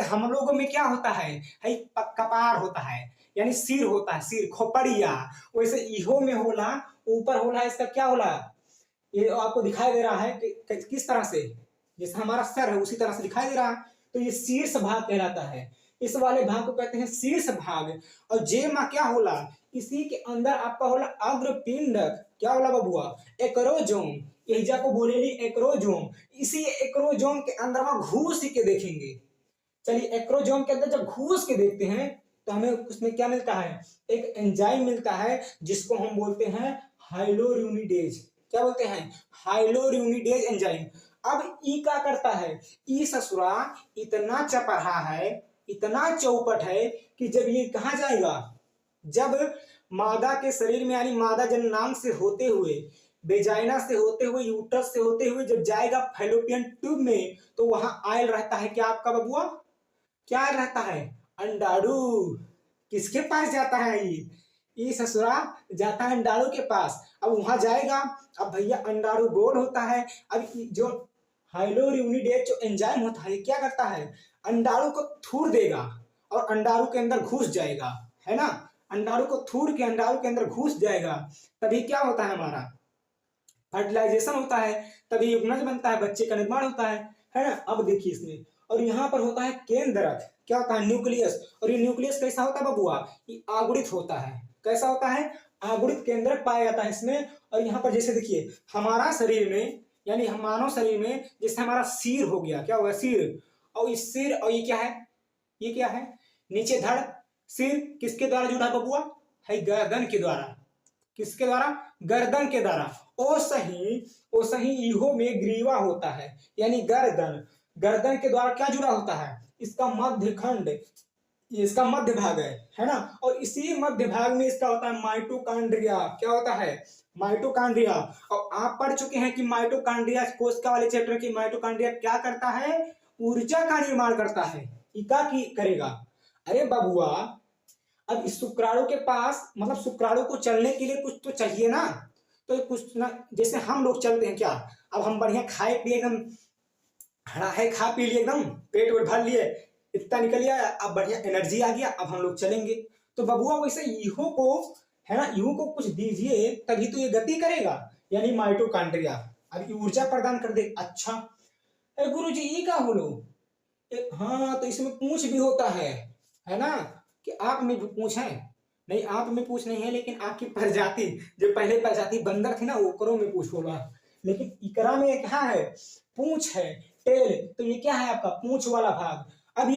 हम लोगों में क्या होता है कपार होता है, यानी सिर होता है, सिर खोपड़िया। वैसे इहो में होला, ऊपर होला, इसका क्या होला, ये आपको दिखाई दे रहा है कि किस तरह से, जैसे हमारा सर है उसी तरह से दिखाई दे रहा है। तो ये शीर्ष भाग कहलाता है, इस वाले भाग को कहते हैं शीर्ष भाग। और जेमा क्या होला, इसी के अंदर आपका होला अग्रपिंडक, क्या होला बबुआ, एक्रोजोम, एजा को बोलेली एक्रोजोम। इसी एक्रोजोम के अंदर हम घुस के देखेंगे। चलिए एक्रोजोम के अंदर जब घुस के देखते हैं तो हमें उसमें क्या मिलता है, एक एंजाइम मिलता है जिसको हम बोलते हैं हाइलोरुनिडेज। क्या बोलते हैं, हाइलोरुनिडेज एंजाइम। अब ई क्या करता है, ई ससुरा इतना चपड़ा है, इतना चौपट है कि जब ये कहाँ जाएगा, जब मादा के शरीर में यानी मादा जननांग से होते हुए, वेजाइना से होते हुए, यूट्रस से होते हुए जब जाएगा फैलोपियन ट्यूब में, तो वहां आयल रहता है क्या आपका बबुआ, क्या रहता है, अंडाणु। किसके पास जाता है ये ससुरा जाता है अंडाणु के पास। अब वहां जाएगा, अब भैया अंडाणु गोल होता है। अब जो हाइलोरुनिडेज जो एंजाइम होता है क्या करता है, अंडाणु को थूर देगा और अंडाणु के अंदर घुस जाएगा, है ना। अंडाणु को थूर के अंडाणु के अंदर घुस जाएगा, तभी क्या होता है, हमारा फर्टिलाइजेशन होता है, तभी युग्मज बनता है, बच्चे का निर्माण होता है ना। अब देखिए इसमें, और यहाँ पर होता है केंद्रक, क्या होता है, न्यूक्लियस। और ये न्यूक्लियस कैसा होता है बबुआ, ये आगुणित होता है। कैसा होता है, आगुणित केंद्रक पाया जाता है इसमें। और यहाँ पर जैसे देखिए हमारा शरीर में, यानी हम मानव शरीर में, जैसे हमारा सिर हो गया, क्या होगा, सिर। और इस सिर, और ये क्या है, ये क्या है, नीचे धड़। सिर किसके द्वारा जुड़ा बबुआ, है गर्दन के द्वारा। किसके द्वारा, गर्दन के द्वारा। ओ सही इहो में ग्रीवा होता है, यानी गर्दन, गर्दन के द्वारा क्या जुड़ा होता है, इसका मध्य खंड, इसका मध्य भाग है ना। और इसी मध्य भाग में इसका होता है माइटोकॉन्ड्रिया। क्या होता है, माइटोकॉन्ड्रिया। और आप पढ़ चुके हैं कि माइटोकॉन्ड्रिया कोशिका वाले चैप्टर की, माइटोकॉन्ड्रिया क्या करता है, ऊर्जा का निर्माण करता है। इका की करेगा, अरे बबुआ अब इस शुक्राणु के पास, मतलब शुक्राणु को चलने के लिए कुछ तो चाहिए ना। तो कुछ ना, जैसे हम लोग चलते हैं क्या, अब हम बढ़िया खाए पिए एकदम, हरा है खा पी लिए एकदम, पेट वेट भर लिए, इतना निकल गया, अब बढ़िया एनर्जी आ गया, अब हम लोग चलेंगे। तो बबुआ वैसे इहो को, है ना, इहो को कुछ दीजिए तभी तो ये गति करेगा, यानी माइटोकॉन्ड्रिया। अब ऊर्जा प्रदान कर दे। अच्छा अरे गुरु जी ये क्या बोलो, हाँ तो इसमें पूंछ भी होता है ना, कि आप में भी पूंछ है, नहीं आप में पूंछ नहीं है, लेकिन आपकी प्रजाति, जो पहले प्रजाति बंदर थी ना, ओकरों में पूंछ होगा। लेकिन इकरा में क्या है, पूंछ है, टेल। तो ये क्या है आपका पूंछ वाला भाग।